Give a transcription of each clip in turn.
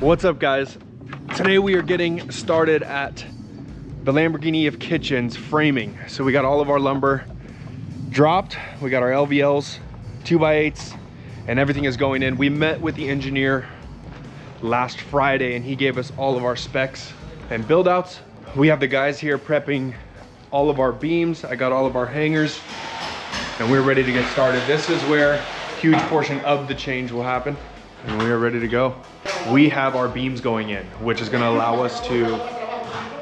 What's up, guys? Today we are getting started at the Lamborghini of Kitchens framing. So we got all of our lumber dropped. We got our LVLs, 2x8s, and everything is going in. We met with the engineer last Friday and he gave us all of our specs and build outs. We have the guys here prepping all of our beams. I got all of our hangers and we're ready to get started. This is where a huge portion of the change will happen and we are ready to go. We have our beams going in, which is gonna allow us to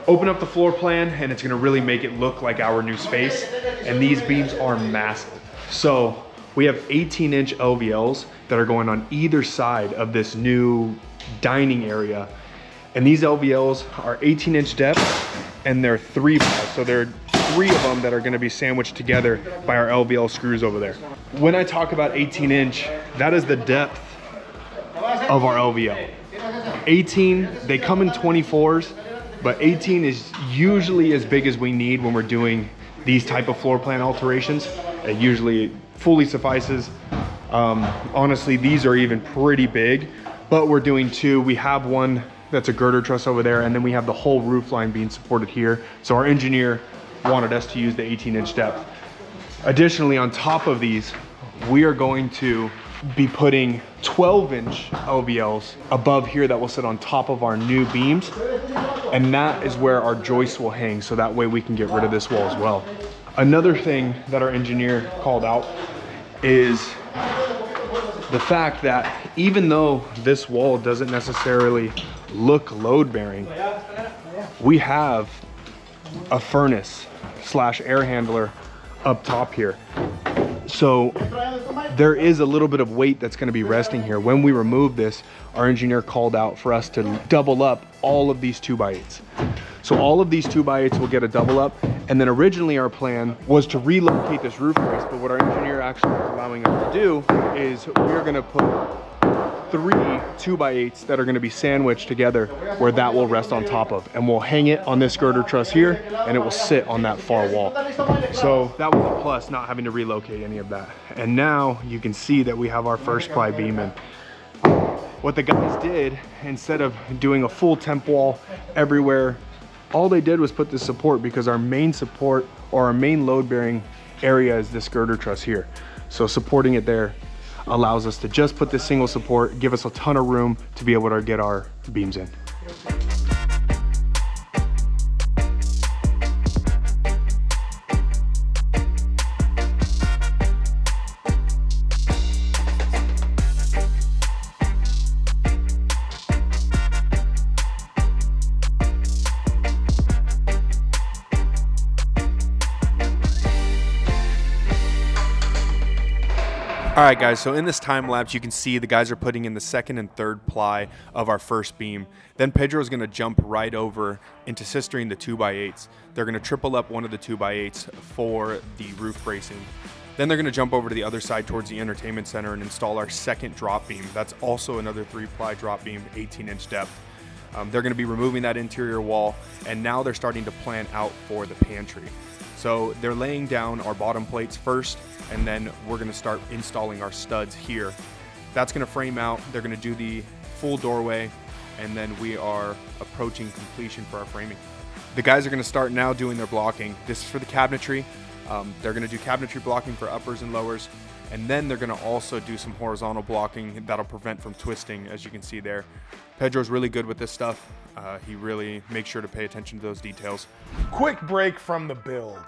open up the floor plan and it's gonna really make it look like our new space. And these beams are massive. So we have 18-inch LVLs that are going on either side of this new dining area. And these LVLs are 18-inch depth and they're 3x. So there are 3 of them that are gonna be sandwiched together by our LVL screws over there. When I talk about 18-inch, that is the depth of our LVL. 18, they come in 24s, but 18 is usually as big as we need when we're doing these type of floor plan alterations. It usually fully suffices. Honestly, these are even pretty big, but we're doing 2. We have one that's a girder truss over there, and then we have the whole roof line being supported here. So our engineer wanted us to use the 18-inch depth. Additionally, on top of these, we are going to be putting 12-inch LVLs above here that will sit on top of our new beams. And that is where our joists will hang, so that way we can get rid of this wall as well. Another thing that our engineer called out is the fact that even though this wall doesn't necessarily look load-bearing, we have a furnace / air handler up top here. So there is a little bit of weight that's going to be resting here. When we remove this, our engineer called out for us to double up all of these 2x8s. So all of these 2x8s will get a double up. And then originally our plan was to relocate this roof brace, but what our engineer actually is allowing us to do is we're going to put 3 2x8s that are going to be sandwiched together where that will rest on top of, and we'll hang it on this girder truss here and it will sit on that far wall. So that was a plus, not having to relocate any of that. And now you can see that we have our first ply beam in. What the guys did, instead of doing a full temp wall everywhere, all they did was put this support, because our main support or our main load bearing area is this girder truss here. So supporting it there allows us to just put this single support, give us a ton of room to be able to get our beams in. All right, guys, so in this time lapse, you can see the guys are putting in the 2nd and 3rd ply of our first beam. Then Pedro's gonna jump right over into sistering the 2x8s. They're gonna triple up one of the 2x8s for the roof bracing. Then they're gonna jump over to the other side towards the entertainment center and install our 2nd drop beam. That's also another 3-ply drop beam, 18-inch depth. They're gonna be removing that interior wall, and now they're starting to plan out for the pantry. So they're laying down our bottom plates first, and then we're gonna start installing our studs here. That's gonna frame out, they're gonna do the full doorway, and then we are approaching completion for our framing. The guys are gonna start now doing their blocking. This is for the cabinetry. They're gonna do cabinetry blocking for uppers and lowers, and then they're gonna also do some horizontal blocking that'll prevent from twisting, as you can see there. Pedro's really good with this stuff. He really makes sure to pay attention to those details. Quick break from the build.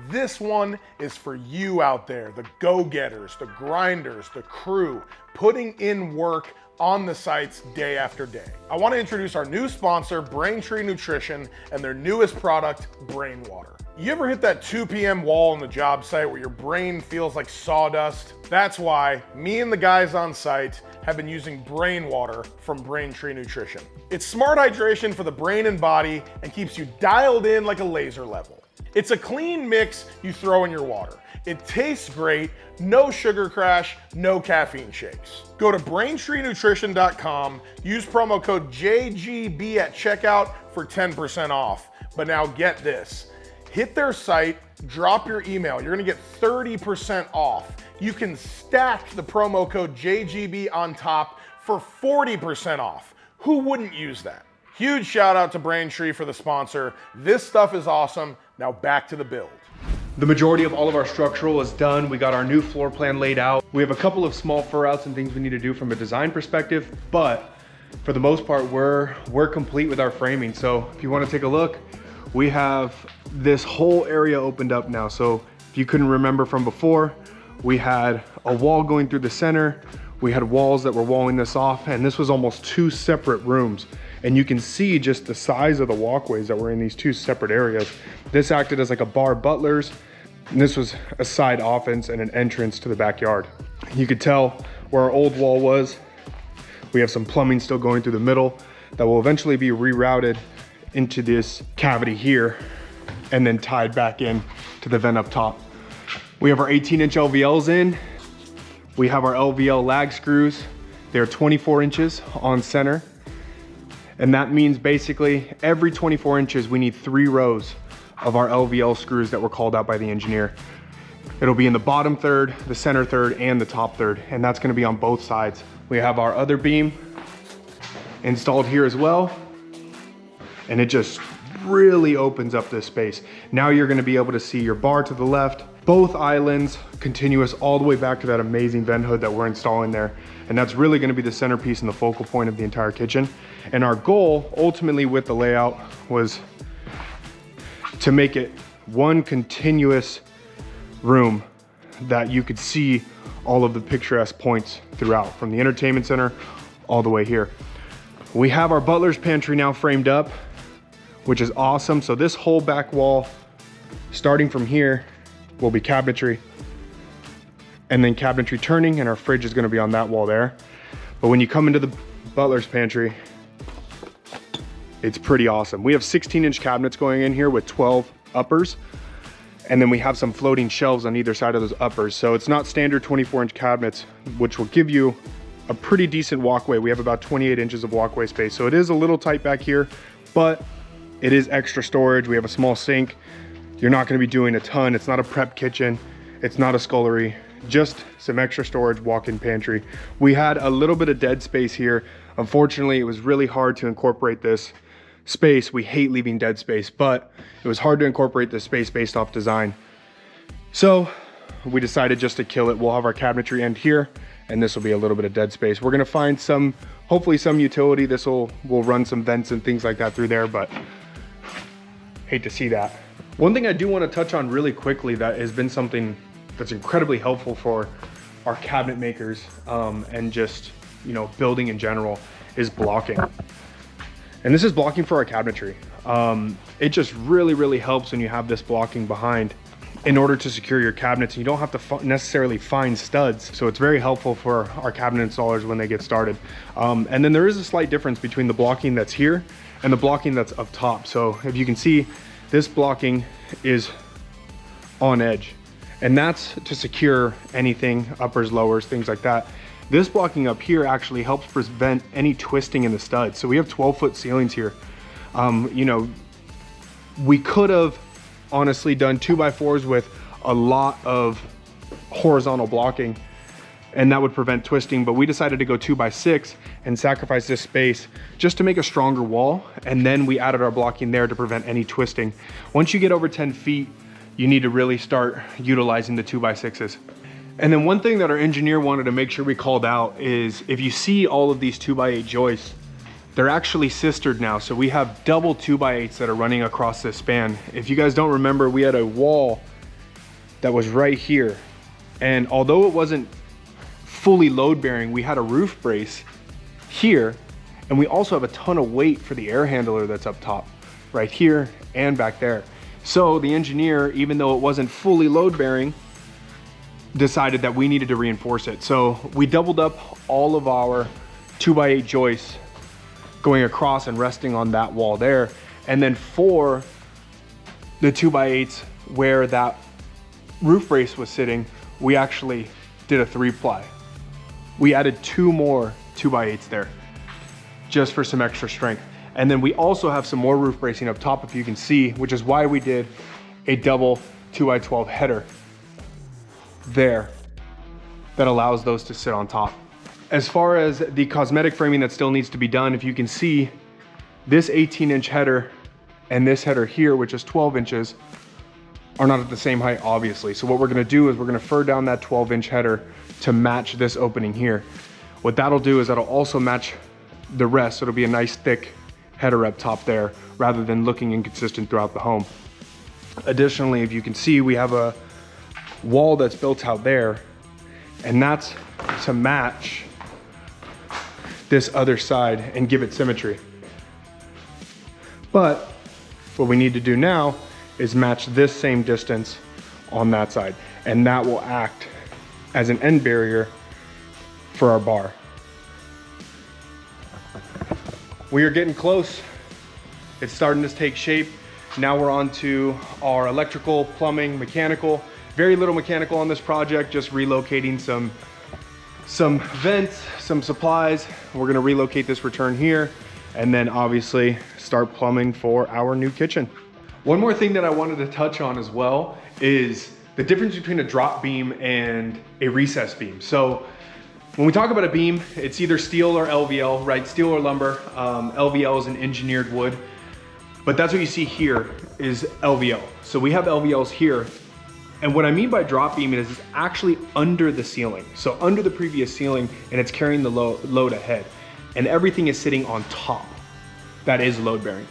This one is for you out there, the go-getters, the grinders, the crew, putting in work on the sites day after day. I want to introduce our new sponsor, Braintree Nutrition, and their newest product, Brain Water. You ever hit that 2 p.m. wall on the job site where your brain feels like sawdust? That's why me and the guys on site have been using Brain Water from Braintree Nutrition. It's smart hydration for the brain and body and keeps you dialed in like a laser level. It's a clean mix you throw in your water. It tastes great, no sugar crash, no caffeine shakes. Go to BraintreeNutrition.com, use promo code JGB at checkout for 10% off. But now get this, hit their site, drop your email, you're gonna get 30% off. You can stack the promo code JGB on top for 40% off. Who wouldn't use that? Huge shout out to Braintree for the sponsor. This stuff is awesome. Now back to the build. The majority of all of our structural is done. We got our new floor plan laid out. We have a couple of small fur outs and things we need to do from a design perspective, but for the most part, we're complete with our framing. So if you want to take a look, we have this whole area opened up now. So if you couldn't remember from before, we had a wall going through the center. We had walls that were walling this off, and this was almost 2 separate rooms. And you can see just the size of the walkways that were in these 2 separate areas. This acted as like a bar butler's, and this was a side offense and an entrance to the backyard. You could tell where our old wall was. We have some plumbing still going through the middle that will eventually be rerouted into this cavity here and then tied back in to the vent up top. We have our 18-inch LVLs in. We have our LVL lag screws. They're 24 inches on center. And that means basically every 24 inches, we need 3 rows of our LVL screws that were called out by the engineer. It'll be in the bottom third, the center third, and the top third, and that's gonna be on both sides. We have our other beam installed here as well, and it just really opens up this space. Now you're gonna be able to see your bar to the left, both islands continuous all the way back to that amazing vent hood that we're installing there. And that's really gonna be the centerpiece and the focal point of the entire kitchen. And our goal ultimately with the layout was to make it one continuous room that you could see all of the picturesque points throughout, from the entertainment center all the way here. We have our butler's pantry now framed up, which is awesome. So this whole back wall, starting from here, will be cabinetry, and then cabinetry turning, and our fridge is gonna be on that wall there. But when you come into the butler's pantry, it's pretty awesome. We have 16-inch cabinets going in here with 12 uppers, and then we have some floating shelves on either side of those uppers. So it's not standard 24-inch cabinets, which will give you a pretty decent walkway. We have about 28 inches of walkway space. So it is a little tight back here, but it is extra storage. We have a small sink. You're not gonna be doing a ton. It's not a prep kitchen. It's not a scullery, just some extra storage walk-in pantry. We had a little bit of dead space here. Unfortunately, it was really hard to incorporate this space. We hate leaving dead space, but it was hard to incorporate this space based off design. So we decided just to kill it. We'll have our cabinetry end here, and this will be a little bit of dead space. We're gonna find some, hopefully some utility. We'll run some vents and things like that through there, but hate to see that. One thing I do want to touch on really quickly that has been something that's incredibly helpful for our cabinet makers and just, you know, building in general is blocking. And this is blocking for our cabinetry. It just really helps when you have this blocking behind in order to secure your cabinets. You don't have to necessarily find studs. So it's very helpful for our cabinet installers when they get started. And then there is a slight difference between the blocking that's here and the blocking that's up top. So if you can see, this blocking is on edge, and that's to secure anything, uppers, lowers, things like that. This blocking up here actually helps prevent any twisting in the studs. So we have 12-foot ceilings here. You know, we could have honestly done 2x4s with a lot of horizontal blocking, and that would prevent twisting, but we decided to go 2x6 and sacrifice this space just to make a stronger wall. And then we added our blocking there to prevent any twisting. Once you get over 10 feet, you need to really start utilizing the 2x6s. And then one thing that our engineer wanted to make sure we called out is if you see all of these 2x8 joists, they're actually sistered now. So we have double 2x8s that are running across this span. If you guys don't remember, we had a wall that was right here. And although it wasn't fully load bearing, we had a roof brace here, and we also have a ton of weight for the air handler that's up top, right here and back there. So the engineer, even though it wasn't fully load bearing, decided that we needed to reinforce it. So we doubled up all of our 2x8 joists going across and resting on that wall there. And then for the 2x8s where that roof brace was sitting, we actually did a 3-ply. We added 2 more 2x8s there just for some extra strength. And then we also have some more roof bracing up top, if you can see, which is why we did a double 2x12 header there that allows those to sit on top. As far as the cosmetic framing that still needs to be done, if you can see, this 18-inch header and this header here, which is 12 inches, are not at the same height, obviously. So what we're gonna do is we're gonna fur down that 12-inch header to match this opening here. What that'll do is that'll also match the rest, so it'll be a nice thick header up top there, rather than looking inconsistent throughout the home. Additionally, if you can see, we have a wall that's built out there, and that's to match this other side and give it symmetry. But what we need to do now is match this same distance on that side, and that will act as an end barrier for our bar. We are getting close. It's starting to take shape. Now we're on to our electrical, plumbing, mechanical. Very little mechanical on this project, just relocating some vents, some supplies. We're gonna relocate this return here, and then obviously start plumbing for our new kitchen. One more thing that I wanted to touch on as well is the difference between a drop beam and a recess beam. So when we talk about a beam, it's either steel or LVL, right? Steel or lumber. LVL is an engineered wood, but that's what you see here is LVL. So we have LVLs here. And what I mean by drop beam is it's actually under the ceiling. So under the previous ceiling, and it's carrying the load ahead. And everything is sitting on top. That is load bearing.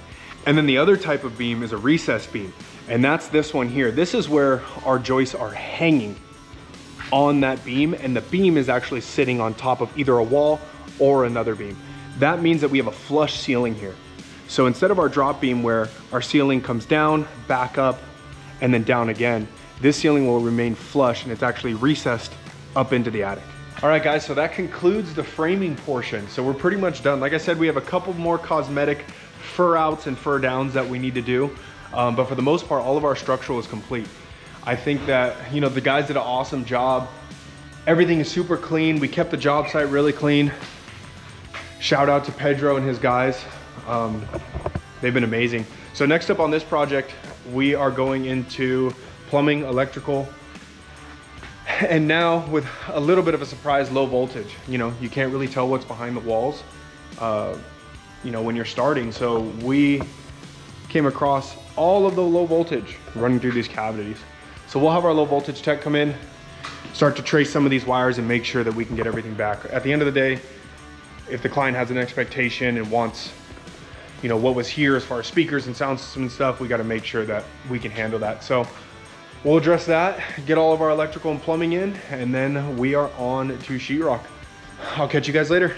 And then the other type of beam is a recess beam. And that's this one here. This is where our joists are hanging on that beam, and the beam is actually sitting on top of either a wall or another beam. That means that we have a flush ceiling here. So instead of our drop beam where our ceiling comes down, back up, and then down again, this ceiling will remain flush, and it's actually recessed up into the attic. All right guys, so that concludes the framing portion. So we're pretty much done. Like I said, we have a couple more cosmetic fur outs and fur downs that we need to do. But for the most part, all of our structural is complete. I think that, you know, the guys did an awesome job. Everything is super clean. We kept the job site really clean. Shout out to Pedro and his guys. They've been amazing. So next up on this project, we are going into plumbing, electrical, and now with a little bit of a surprise, low voltage. You know, you can't really tell what's behind the walls, you know, when you're starting. So we came across all of the low voltage running through these cavities. So we'll have our low voltage tech come in, start to trace some of these wires and make sure that we can get everything back. At the end of the day, if the client has an expectation and wants, you know, what was here as far as speakers and sound system and stuff, we got to make sure that we can handle that. So we'll address that, get all of our electrical and plumbing in, and then we are on to sheetrock. I'll catch you guys later.